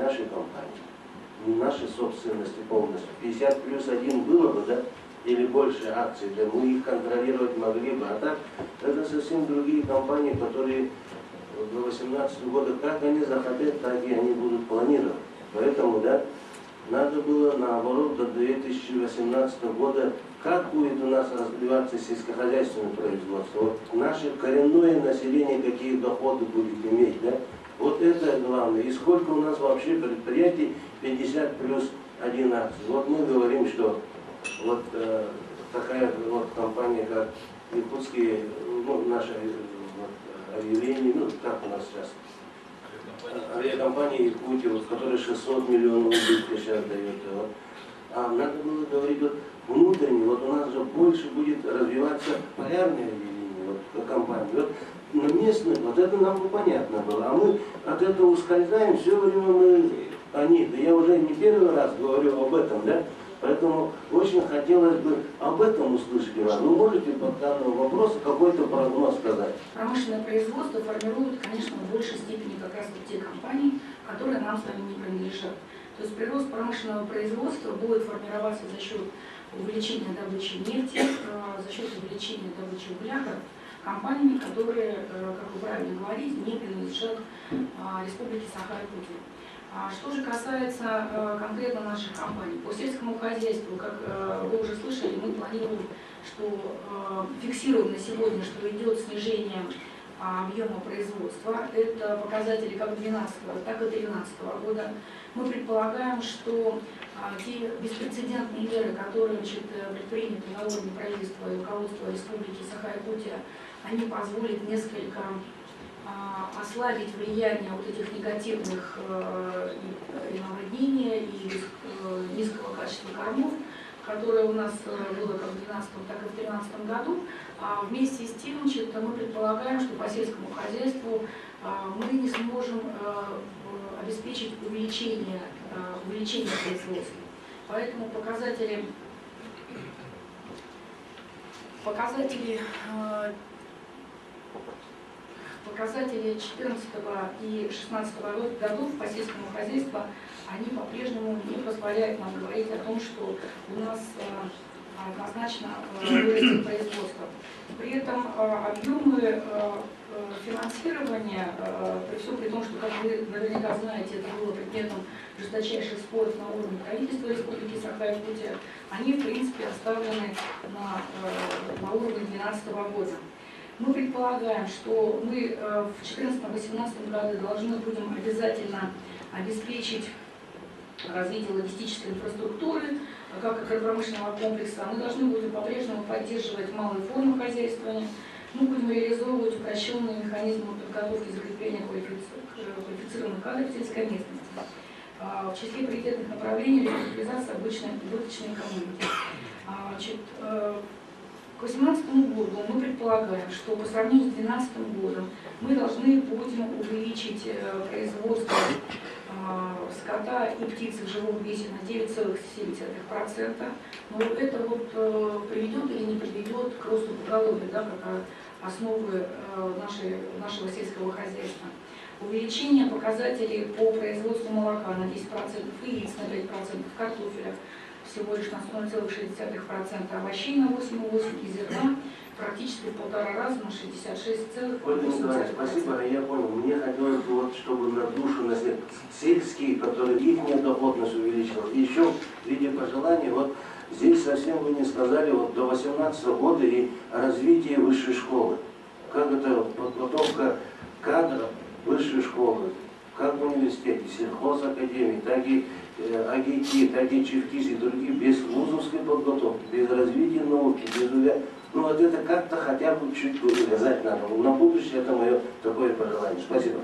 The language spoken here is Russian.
нашей компании, не нашей собственности полностью. 50+1 было бы, да, или больше акций, да, мы их контролировать могли бы. А так, это совсем другие компании, которые до 2018 года, как они захотят, так и они будут планировать. Поэтому, да, надо было, наоборот, до 2018 года, как будет у нас развиваться сельскохозяйственное производство. Вот наше коренное население, какие доходы будет иметь, да? Вот это главное. И сколько у нас вообще предприятий 50+1 акций. Вот мы говорим, что вот такая вот компания, как Якутские, ну, наши вот, авиалинии, ну, как у нас сейчас, авиакомпания Якутия, вот, которая 600 миллионов убытка сейчас дает. Вот. А надо было говорить вот внутренне, вот у нас же больше будет развиваться полярные авиалинии, вот, компании. Вот, на местных, вот это нам понятно было. А мы от этого ускользаем, все время мы о них. Да я уже не первый раз говорю об этом, да? Поэтому очень хотелось бы об этом услышать вас. Вы можете по данному вопросу какой-то прогноз сказать? Промышленное производство формирует, конечно, в большей степени как раз вот те компании, которые нам с вами не принадлежат. То есть прирост промышленного производства будет формироваться за счет увеличения добычи нефти, за счет увеличения добычи угля компаниями, которые, как вы правильно говорите, не принадлежат Республике Саха-Якутия. Что же касается конкретно наших компаний, по сельскому хозяйству, как вы уже слышали, мы планируем, что фиксируем на сегодня, что идет снижение объема производства. Это показатели как 2012, так и 2013 года. Мы предполагаем, что те беспрецедентные меры, которые предприняты на уровне правительства и руководства Республики Саха-Якутия, они позволят несколько ослабить влияние вот этих негативных и наводнения, и низкого качества кормов, которое у нас было как в 2012, так и в 2013 году. Вместе с тем, мы предполагаем, что по сельскому хозяйству мы не сможем обеспечить увеличение производства. Поэтому показатели 2014 и 2016 годов по сельскому хозяйству, они по-прежнему не позволяют нам говорить о том, что у нас однозначно вырастет производство. При этом объемы финансирования, при всем при том, что, как вы наверняка знаете, это было предметом жесточайших споров на уровне правительства Республики Саха-Якутия, они, в принципе, оставлены на уровне 2012 года. Мы предполагаем, что мы в 2014-2018 году должны будем обязательно обеспечить развитие логистической инфраструктуры, как агропромышленного комплекса. Мы должны будем по-прежнему поддерживать малые формы хозяйствования. Мы будем реализовывать упрощенные механизмы подготовки и закрепления квалифицированных кадров в сельской местности. В числе приоритетных направлений регионализация обычной убыточной экономики. К 2018 году мы предполагаем, что по сравнению с 2012 годом мы должны будем увеличить производство скота и птицы в живом весе на 9,7%. Но это вот приведет или не приведет к росту поголовья, да, как основы нашего сельского хозяйства. Увеличение показателей по производству молока на 10%, яиц на 5%, картофеля всего лишь на 0,6%, овощей на 8,8% и зерна практически в 1,5 раза на 66,8%. Спасибо, я понял. Мне хотелось бы, вот, чтобы на душу, на сельские, которые их доходность увеличилась. И еще в виде пожелания, вот здесь совсем вы не сказали вот до 2018 года и развитие высшей школы. Как это подготовка кадров высшей школы, как в университете, сельхозакадемии, так и АГИТИ, так и ЧИФТИС и другие, без вузовской подготовки, без развития науки, без ну вот это как-то хотя бы чуть увязать надо. На будущее это мое такое пожелание. Спасибо.